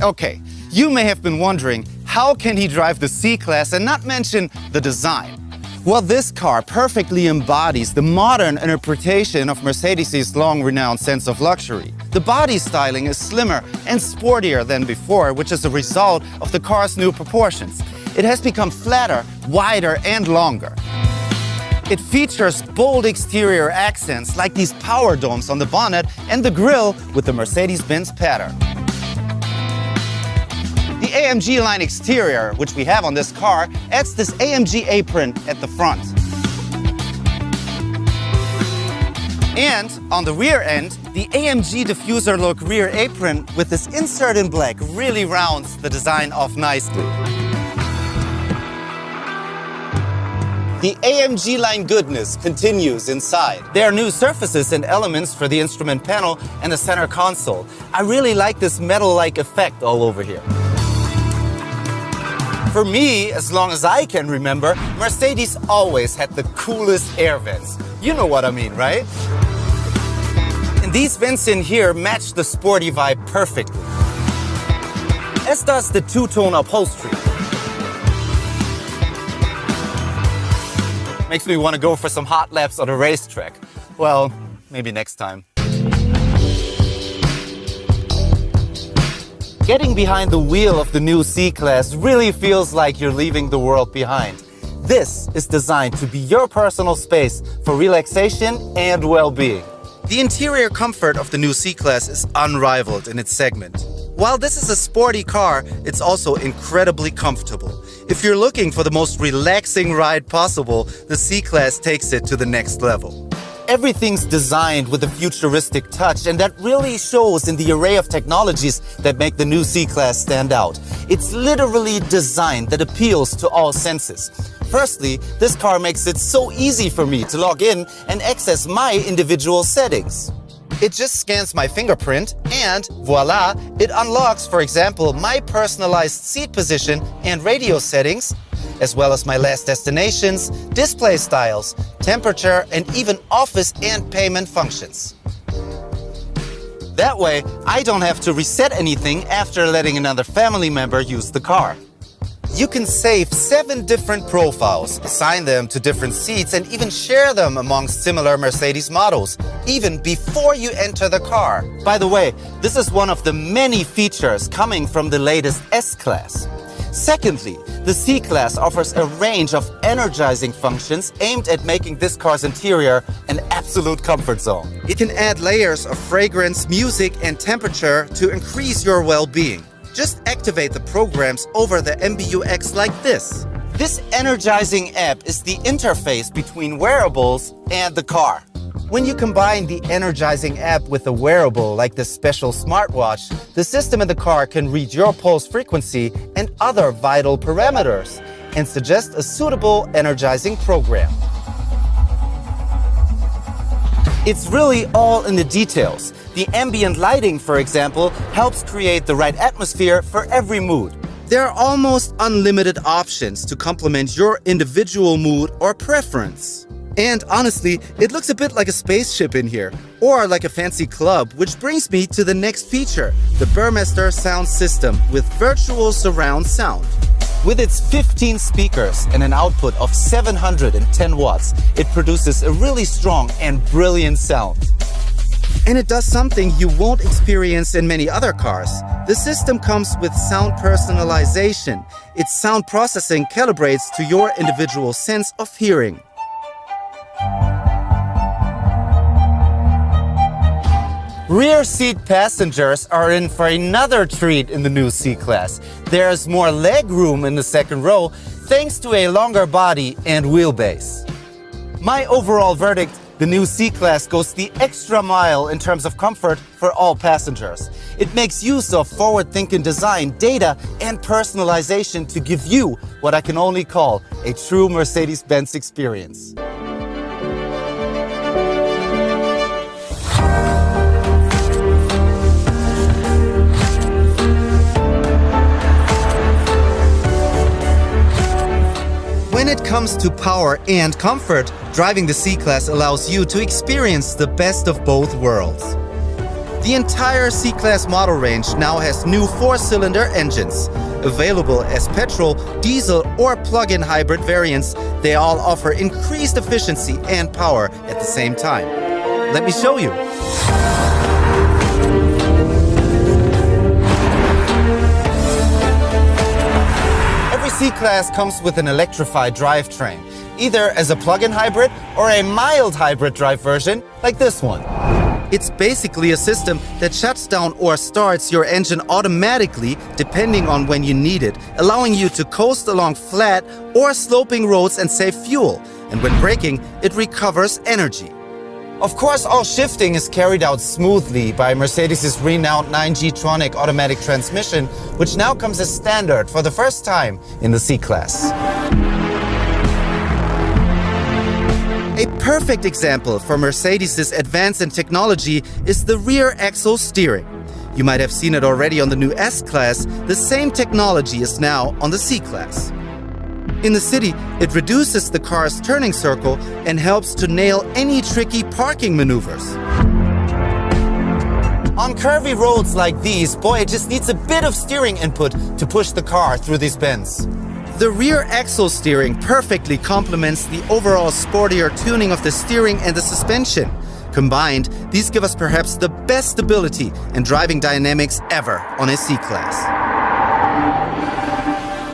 Okay, you may have been wondering, how can he drive the C-Class and not mention the design? Well, this car perfectly embodies the modern interpretation of Mercedes' long-renowned sense of luxury. The body styling is slimmer and sportier than before, which is a result of the car's new proportions. It has become flatter, wider, and longer. It features bold exterior accents like these power domes on the bonnet and the grille with the Mercedes-Benz pattern. The AMG Line exterior, which we have on this car, adds this AMG apron at the front. And on the rear end, the AMG diffuser look rear apron with this insert in black really rounds the design off nicely. The AMG Line goodness continues inside. There are new surfaces and elements for the instrument panel and the center console. I really like this metal-like effect all over here. For me, as long as I can remember, Mercedes always had the coolest air vents. You know what I mean, right? And these vents in here match the sporty vibe perfectly. As does the two-tone upholstery. Makes me want to go for some hot laps on a racetrack. Well, maybe next time. Getting behind the wheel of the new C-Class really feels like you're leaving the world behind. This is designed to be your personal space for relaxation and well-being. The interior comfort of the new C-Class is unrivaled in its segment. While this is a sporty car, it's also incredibly comfortable. If you're looking for the most relaxing ride possible, the C-Class takes it to the next level. Everything's designed with a futuristic touch, and that really shows in the array of technologies that make the new C-Class stand out. It's literally designed that appeals to all senses. Firstly, this car makes it so easy for me to log in and access my individual settings. It just scans my fingerprint and voila, it unlocks, for example, my personalized seat position and radio settings, as well as my last destinations, display styles, temperature, and even office and payment functions. That way, I don't have to reset anything after letting another family member use the car. You can save 7 different profiles, assign them to different seats, and even share them amongst similar Mercedes models, even before you enter the car. By the way, this is one of the many features coming from the latest S-Class. Secondly, the C-Class offers a range of energizing functions aimed at making this car's interior an absolute comfort zone. It can add layers of fragrance, music, and temperature to increase your well-being. Just activate the programs over the MBUX like this. This energizing app is the interface between wearables and the car. When you combine the energizing app with a wearable like this special smartwatch, the system in the car can read your pulse frequency and other vital parameters and suggest a suitable energizing program. It's really all in the details. The ambient lighting, for example, helps create the right atmosphere for every mood. There are almost unlimited options to complement your individual mood or preference. And honestly, it looks a bit like a spaceship in here, or like a fancy club, which brings me to the next feature, the Burmestere sound system with virtual surround sound. With its 15 speakers and an output of 710 watts, it produces a really strong and brilliant sound. And it does something you won't experience in many other cars. The system comes with sound personalization. Its sound processing calibrates to your individual sense of hearing. Rear seat passengers are in for another treat in the new C-Class. There's more legroom in the second row thanks to a longer body and wheelbase. My overall verdict, the new C-Class goes the extra mile in terms of comfort for all passengers. It makes use of forward-thinking design, data, and personalization to give you what I can only call a true Mercedes-Benz experience. When it comes to power and comfort, driving the C-Class allows you to experience the best of both worlds. The entire C-Class model range now has new 4-cylinder engines. Available as petrol, diesel, or plug-in hybrid variants, they all offer increased efficiency and power at the same time. Let me show you. Every C-Class comes with an electrified drivetrain, either as a plug-in hybrid or a mild hybrid drive version like this one. It's basically a system that shuts down or starts your engine automatically depending on when you need it, allowing you to coast along flat or sloping roads and save fuel. And when braking, it recovers energy. Of course, all shifting is carried out smoothly by Mercedes' renowned 9G-tronic automatic transmission, which now comes as standard for the first time in the C-Class. A perfect example for Mercedes' advance in technology is the rear axle steering. You might have seen it already on the new S-Class. The same technology is now on the C-Class. In the city, it reduces the car's turning circle and helps to nail any tricky parking maneuvers. On curvy roads like these, boy, it just needs a bit of steering input to push the car through these bends. The rear axle steering perfectly complements the overall sportier tuning of the steering and the suspension. Combined, these give us perhaps the best stability and driving dynamics ever on a C-Class.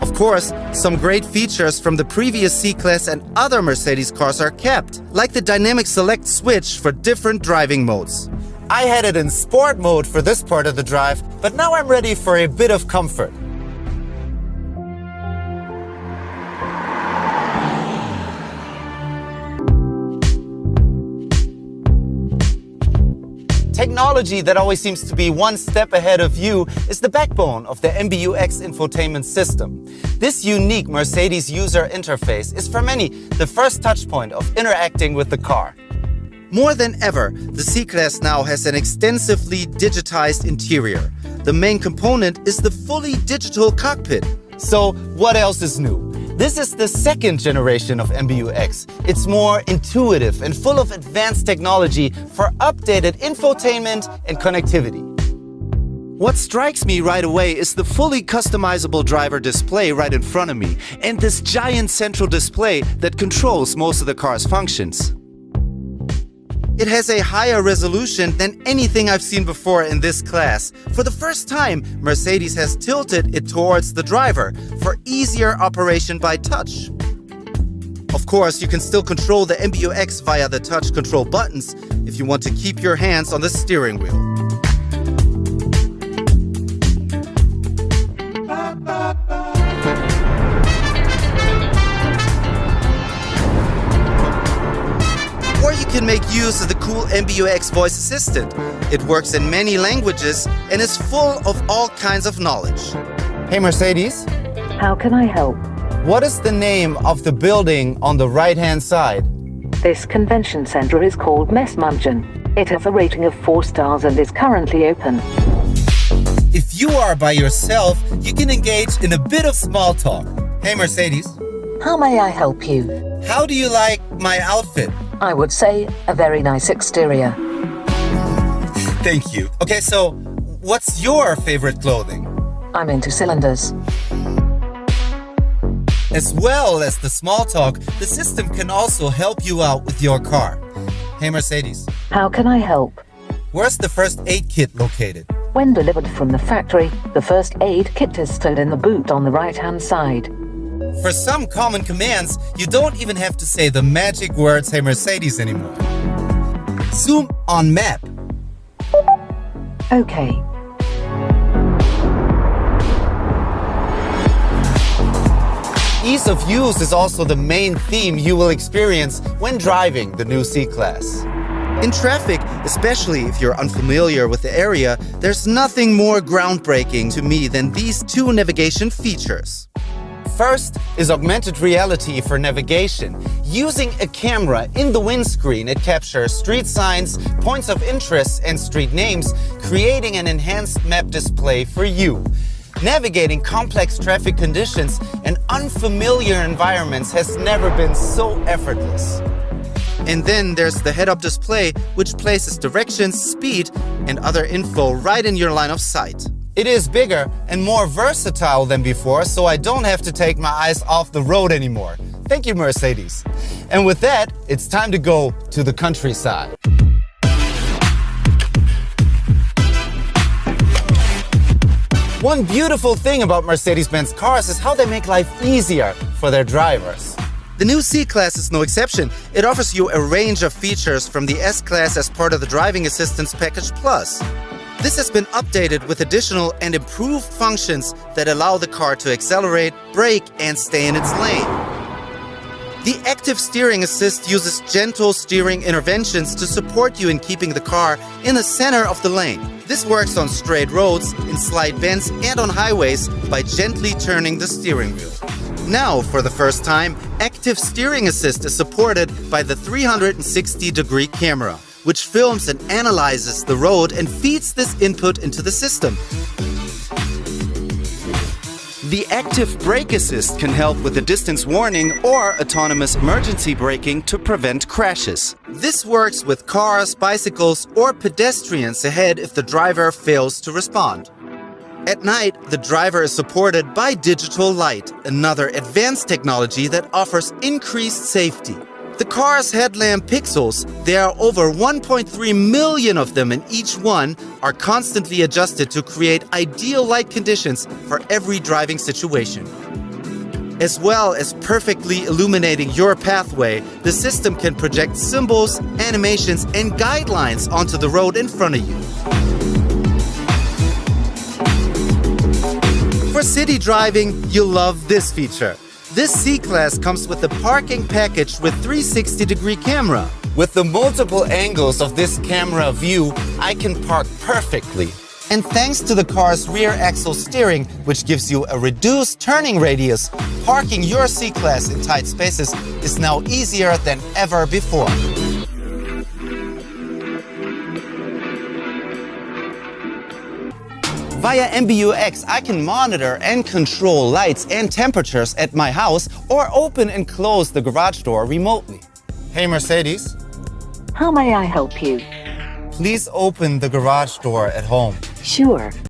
Of course, some great features from the previous C-Class and other Mercedes cars are kept, like the dynamic select switch for different driving modes. I had it in sport mode for this part of the drive, but now I'm ready for a bit of comfort. Technology that always seems to be one step ahead of you is the backbone of the MBUX infotainment system. This unique Mercedes user interface is for many the first touchpoint of interacting with the car. More than ever, the C-Class now has an extensively digitized interior. The main component is the fully digital cockpit. So what else is new? This is the second generation of MBUX. It's more intuitive and full of advanced technology for updated infotainment and connectivity. What strikes me right away is the fully customizable driver display right in front of me and this giant central display that controls most of the car's functions. It has a higher resolution than anything I've seen before in this class. For the first time, Mercedes has tilted it towards the driver for easier operation by touch. Of course, you can still control the MBUX via the touch control buttons if you want to keep your hands on the steering wheel. Or you can make use of the cool MBUX voice assistant. It works in many languages and is full of all kinds of knowledge. Hey Mercedes. How can I help? What is the name of the building on the right-hand side? This convention center is called Messmungen. It has a rating of 4 stars and is currently open. If you are by yourself, you can engage in a bit of small talk. Hey Mercedes. How may I help you? How do you like my outfit? I would say a very nice exterior. Thank you. Okay, so what's your favorite clothing? I'm into cylinders. As well as the small talk, the system can also help you out with your car. Hey Mercedes. How can I help? Where's the first aid kit located? When delivered from the factory, the first aid kit is stored in the boot on the right-hand side. For some common commands, you don't even have to say the magic words "Hey Mercedes" anymore. Zoom on map. Okay. Ease of use is also the main theme you will experience when driving the new C-Class. In traffic, especially if you're unfamiliar with the area, there's nothing more groundbreaking to me than these two navigation features. First is augmented reality for navigation. Using a camera in the windscreen, it captures street signs, points of interest, and street names, creating an enhanced map display for you. Navigating complex traffic conditions and unfamiliar environments has never been so effortless. And then there's the head-up display, which places directions, speed, and other info right in your line of sight. It is bigger and more versatile than before, so I don't have to take my eyes off the road anymore. Thank you, Mercedes. And with that, it's time to go to the countryside. One beautiful thing about Mercedes-Benz cars is how they make life easier for their drivers. The new C-Class is no exception. It offers you a range of features from the S-Class as part of the Driving Assistance Package Plus. This has been updated with additional and improved functions that allow the car to accelerate, brake, and stay in its lane. The Active Steering Assist uses gentle steering interventions to support you in keeping the car in the center of the lane. This works on straight roads, in slight bends, and on highways by gently turning the steering wheel. Now, for the first time, Active Steering Assist is supported by the 360-degree camera, which films and analyzes the road and feeds this input into the system. The Active Brake Assist can help with the distance warning or autonomous emergency braking to prevent crashes. This works with cars, bicycles, or pedestrians ahead if the driver fails to respond. At night, the driver is supported by digital light, another advanced technology that offers increased safety. The car's headlamp pixels, there are over 1.3 million of them, and each one are constantly adjusted to create ideal light conditions for every driving situation. As well as perfectly illuminating your pathway, the system can project symbols, animations, and guidelines onto the road in front of you. For city driving, you'll love this feature. This C-Class comes with the parking package with 360-degree camera. With the multiple angles of this camera view, I can park perfectly. And thanks to the car's rear axle steering, which gives you a reduced turning radius, parking your C-Class in tight spaces is now easier than ever before. Via MBUX, I can monitor and control lights and temperatures at my house or open and close the garage door remotely. Hey Mercedes, How may I help you? please open the garage door at home. Sure.